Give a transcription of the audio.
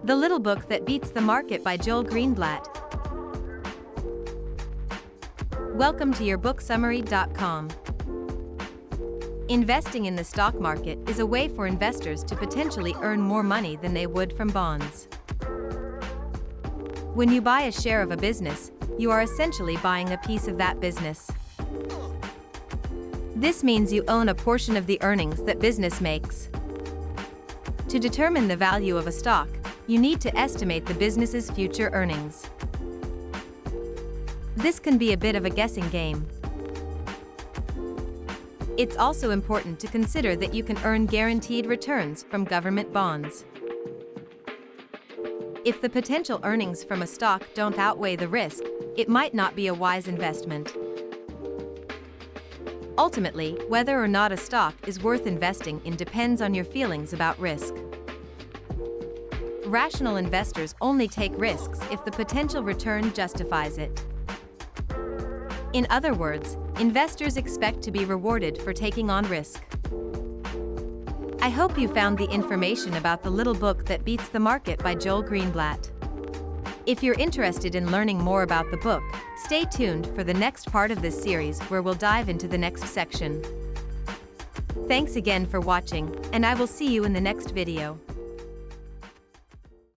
The Little Book That Beats the Market by Joel Greenblatt. Welcome to yourbooksummary.com. Investing in the stock market is a way for investors to potentially earn more money than they would from bonds. When you buy a share of a business, you are essentially buying a piece of that business. This means you own a portion of the earnings that business makes. To determine the value of a stock, you need to estimate the business's future earnings. This can be a bit of a guessing game. It's also important to consider that you can earn guaranteed returns from government bonds. If the potential earnings from a stock don't outweigh the risk, it might not be a wise investment. Ultimately, whether or not a stock is worth investing in depends on your feelings about risk. Rational investors only take risks if the potential return justifies it. In other words, investors expect to be rewarded for taking on risk. I hope you found the information about The Little Book That Beats the Market by Joel Greenblatt. If you're interested in learning more about the book, stay tuned for the next part of this series where we'll dive into the next section. Thanks again for watching, and I will see you in the next video.